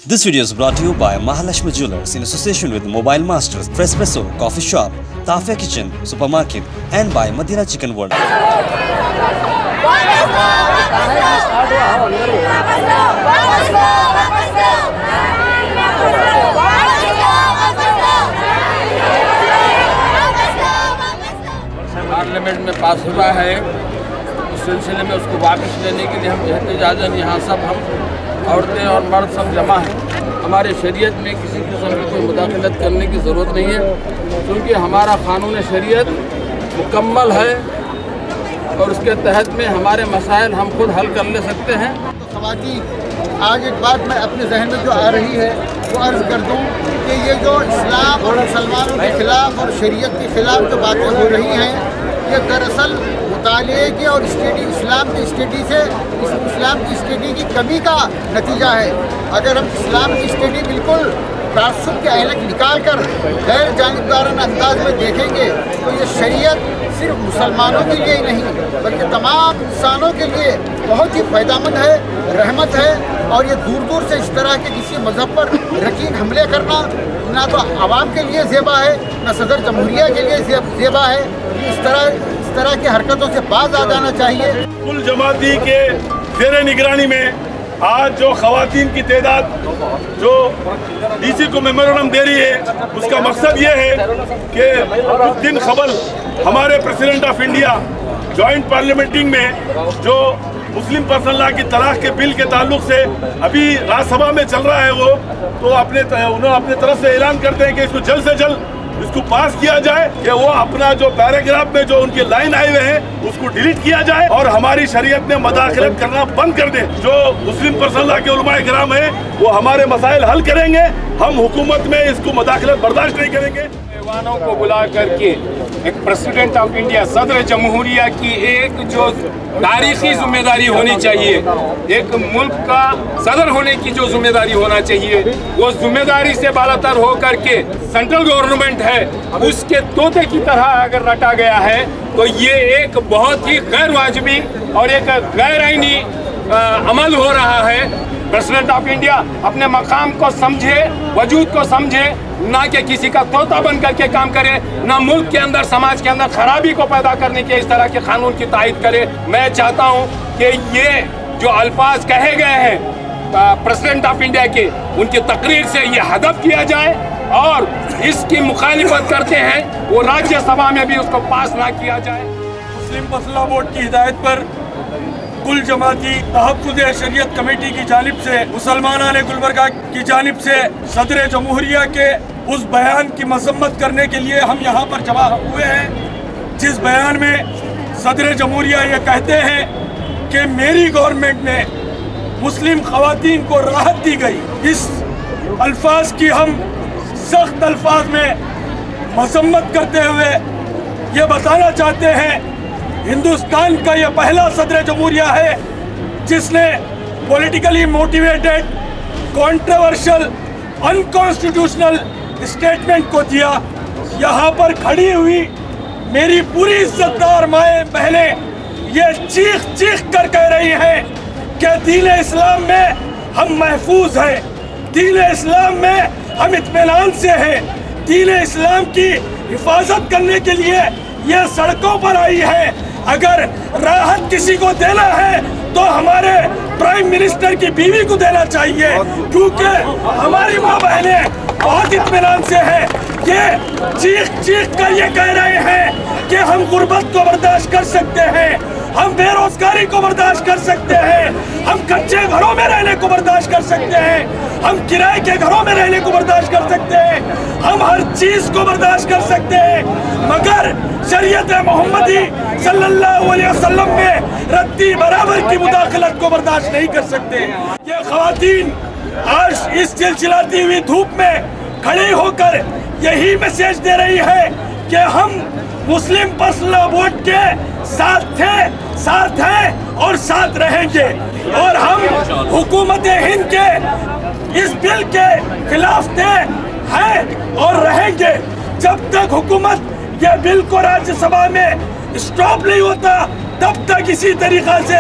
This video is brought to you by Mahalakshmi Jewelers in association with Mobile Masters, Frespresso, Coffee Shop, Tafia Kitchen, Supermarket and by Madina Chicken World. Parliament में पास हुआ है, उस सिलसिले में उसको वापस लेने के लिए हम एहतजाजन यहाँ सब हम औरतें और मर्द सब जमा हैं। हमारे शरीयत में किसी किस्म की कोई मुदाखलत करने की ज़रूरत नहीं है, क्योंकि हमारा क़ानून शरीयत मुकम्मल है और उसके तहत में हमारे मसाइल हम खुद हल कर ले सकते हैं। ख़वातीन, आज एक बात मैं अपने जहन में जो आ रही है वो अर्ज़ कर दूँ कि ये जो इस्लाम और मुसलमानों के ख़िलाफ़ और शरीयत के ख़िलाफ़ जो बातें हो रही हैं, ये दरअसल मुताले की और इस्लाम की स्टडी से इस्लाम की स्टडी की कमी का नतीजा है। अगर हम इस्लाम की स्टडी बिल्कुल तासुब के ऐनक निकाल कर गैर जानिबदाराना अंदाज में देखेंगे तो ये शरीयत सिर्फ मुसलमानों के लिए ही नहीं बल्कि तमाम इंसानों के लिए बहुत ही फ़ायदेमंद है, रहमत है। और ये दूर दूर से इस तरह के किसी मज़हब पर रकीन हमले करना ना तो आवाम के लिए ज़ेबा है, ना सदर जमहूरिया के लिए ज़ेबा है। इस तरह की हरकतों से बाज आ जाना चाहिए। कुल जमाती के ज़ेरे निगरानी में आज जो ख़वातीन की तादाद जो डीसी को मेमोरेंडम दे रही है, उसका मकसद ये है कि कुछ दिन कबल हमारे प्रेसिडेंट ऑफ इंडिया जॉइंट पार्लियामेंटिंग में जो मुस्लिम पर्सनल लॉ की तलाक के बिल के ताल्लुक से अभी राज्यसभा में चल रहा है, वो तो उन्होंने अपने तरफ से ऐलान करते हैं कि इसको जल्द से जल्द इसको पास किया जाए कि वो अपना जो पैराग्राफ में जो उनके लाइन आए हुए हैं उसको डिलीट किया जाए और हमारी शरीयत में मदाखलत करना बंद कर दें। जो मुस्लिम पर्सनल लॉ के उलमाए किराम हैं वो हमारे मसाइल हल करेंगे, हम हुकूमत में इसको मदाखलत बर्दाश्त नहीं करेंगे। मेहमानों को बुला करके एक प्रेसिडेंट ऑफ इंडिया सदर जमहूरिया की एक जो तारीखी जिम्मेदारी होनी चाहिए, एक मुल्क का सदर होने की जो जिम्मेदारी होना चाहिए, वो जिम्मेदारी से बालातर हो करके सेंट्रल गवर्नमेंट है उसके तोते की तरह अगर रटा गया है तो ये एक बहुत ही गैर वाजिबी और एक गैर आईनी अमल हो रहा है। प्रेसिडेंट ऑफ इंडिया अपने मकाम को समझे, वजूद को समझे, ना कि किसी का तोता बन करके काम करे, ना मुल्क के अंदर समाज के अंदर खराबी को पैदा करने के इस तरह के कानून की तायद करे। मैं चाहता हूं कि ये जो अल्फाज कहे गए हैं प्रेसिडेंट ऑफ इंडिया के, उनकी तकरीर से ये हदफ किया जाए और इसकी मुखालिफत करते हैं वो राज्यसभा में भी उसको पास ना किया जाए। मुस्लिम मसला बोर्ड की हिदायत पर कुल जमाती तहफ़्फ़ुज़ शरीयत कमेटी की जानिब से मुसलमानाने गुलबर्गा की जानिब से सदर जमहूरिया के उस बयान की मजम्मत करने के लिए हम यहाँ पर जमा हुए हैं, जिस बयान में सदर जमहूरिया ये कहते हैं कि मेरी गवर्नमेंट में मुस्लिम ख़वातीन को राहत दी गई। इस अल्फाज की हम सख्त अल्फाज में मजम्मत करते हुए ये बताना चाहते हैं, हिंदुस्तान का ये पहला सदर जमहूरिया है जिसने politically motivated, controversial, unconstitutional statement को दिया। यहाँ पर खड़ी हुई मेरी पूरी इज्जतदार माएँ बहनें ये चीख चीख कर कह रही हैं कि दीन इस्लाम में हम महफूज हैं, दीन इस्लाम में हम इत्मीनान से हैं, दीन इस्लाम की हिफाजत करने के लिए ये सड़कों पर आई है। अगर राहत किसी को देना है तो हमारे प्राइम मिनिस्टर की बीवी को देना चाहिए, क्योंकि हमारी माँ बहनें बहुत इत्मीनान से हैं। ये चीख चीख कर ये कह रहे हैं कि हम गुर्बत को बर्दाश्त कर सकते हैं, हम बेरोजगारी को बर्दाश्त कर सकते हैं, हम कच्चे घरों में रहने को बर्दाश्त कर सकते हैं, हम किराए के घरों में रहने को बर्दाश्त कर सकते हैं, हम हर चीज़ को बर्दाश्त कर सकते हैं, मगर शरीयत मोहम्मदी सल्लल्लाहु अलैहि वसल्लम में रद्दी बराबर की मुदाखलत को बर्दाश्त नहीं कर सकते। ये ख़वातीन आज इस चिलचिलाती हुई धूप में खड़ी होकर यही मैसेज दे रही है कि हम मुस्लिम पर्सनल लॉ बोर्ड के साथ थे, साथ हैं और साथ रहेंगे और हम हुकूमत हिंद के इस बिल के खिलाफ थे, हैं और रहेंगे जब तक हुकूमत ये बिल को राज्यसभा में स्टॉप नहीं होता, तब तक इसी तरीका से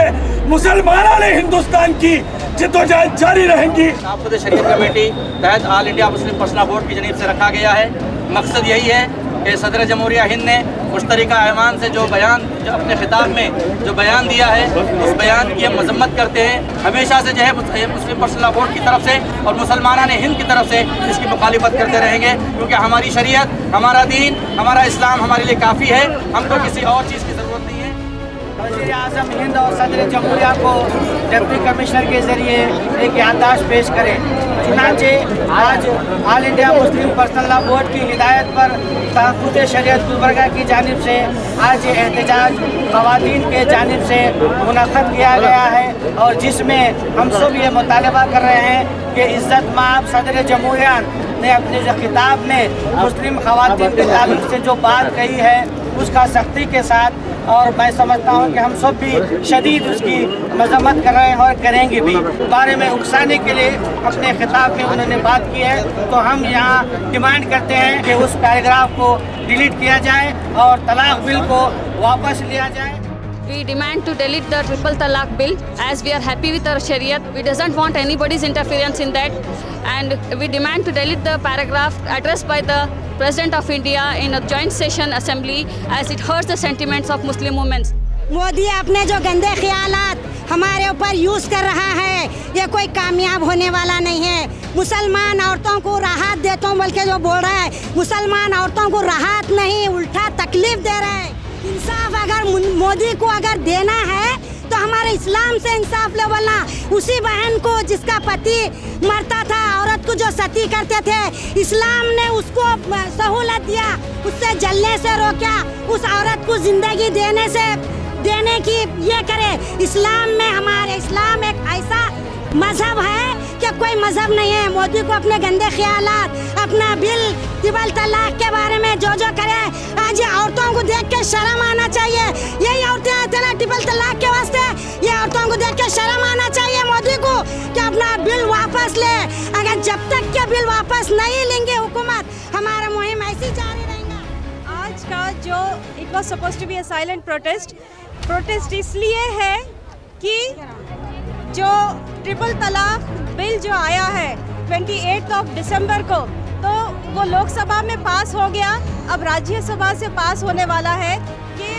मुसलमानों ने हिंदुस्तान की जिद्दोजहद जारी रहेंगी। खुद शरीयत कमेटी तहत all India Muslim personal board की जानिब से रखा गया है। मकसद यही है कि सदर जमहूरिया हिंद ने मुश्तरका ऐवान से जो अपने खिताब में जो बयान दिया है, उस बयान की हम मजम्मत करते हैं। हमेशा से जो है मुस्लिम पर्सनल बोर्ड की तरफ से और मुसलमान हिंद की तरफ से इसकी मुखालिफत करते रहेंगे, क्योंकि हमारी शरीयत, हमारा दीन, हमारा इस्लाम हमारे लिए काफ़ी है। हमको किसी और चीज़ की ज़रूरत नहीं है। वज़ीर आज़म हिंद और सदर जमहूरिया को डिप्टी कमिश्नर के ज़रिए एक याददाश्त पेश करें। चुनांचे आज all India Muslim personal law board की हिदायत पर तहफ़्फ़ुज़ शरीयत गुलबर्गा की जानिब से आज ये एहतजाज ख़वातीन के जानिब से मुनक़्क़द किया गया है, और जिसमें हम सब ये मुतालबा कर रहे हैं कि इज़्ज़त माब सदर जमहूरिया ने अपने जो खिताब में मुस्लिम ख़वातीन के ताल्लुक़ से जो बात कही है उसका सख्ती के साथ, और मैं समझता हूँ कि हम सब भी शदीद उसकी मजम्मत कर रहे हैं और करेंगे भी। बारे में उकसाने के लिए अपने खिताब में उन्होंने बात की है, तो हम यहाँ डिमांड करते हैं कि उस पैराग्राफ को डिलीट किया जाए और तलाक बिल को वापस लिया जाए। We demand to delete the triple talaq bill, as we are happy with our Shariat. We doesn't want anybody's interference in that, and we demand to delete the paragraph addressed by the President of India in a joint session assembly, as it hurts the sentiments of Muslim women. Modi अपने जो गंदे ख्यालात हमारे ऊपर use कर रहा है, ये कोई कामयाब होने वाला नहीं है। मुसलमान औरतों को राहत देता हूँ बोल के जो बोल रहा है, मुसलमान औरतों को राहत नहीं उल्टा तकलीफ दे रहा है। इंसाफ अगर मोदी को अगर देना है तो हमारे इस्लाम से इंसाफ ले बोलना। उसी बहन को जिसका पति मरता था, औरत को जो सती करते थे, इस्लाम ने उसको सहूलत दिया, उससे जलने से रोका, उस औरत को जिंदगी देने की ये करे। इस्लाम में हमारे इस्लाम एक ऐसा मजहब है कि कोई मजहब नहीं है। मोदी को अपने गंदे ख्यालात, अपना बिल ट्रिपल तलाक के बारे में जो करे, आज औरतों को देख के शर्म आना चाहिए। यही औरतें आते ना ट्रिपल तलाक के वास्ते, ये औरतों को देख के शर्म आना चाहिए मोदी को कि अपना बिल वापस ले। अगर जब तक के बिल वापस नहीं लेंगे हुकूमत, हमारा मुहिम ऐसी जारी रहेगा। आज का जो it was suppose to be a silent protest इसलिए है कि जो ट्रिपल तलाक बिल जो आया है 28 दिसंबर को, तो वो लोकसभा में पास हो गया, अब राज्यसभा से पास होने वाला है कि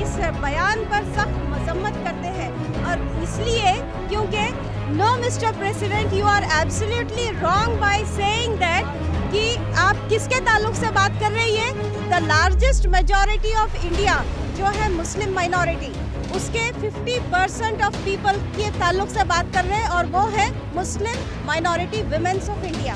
इस बयान पर सख्त मजम्मत करते हैं। और इसलिए क्योंकि no mister president, you are absolutely wrong by saying that कि आप किसके ताल्लुक से बात कर रही है। The largest majority of India जो है मुस्लिम माइनॉरिटी, उसके 50% ऑफ पीपल के ताल्लुक से बात कर रहे हैं, और वो है मुस्लिम माइनॉरिटी विमेंस ऑफ इंडिया।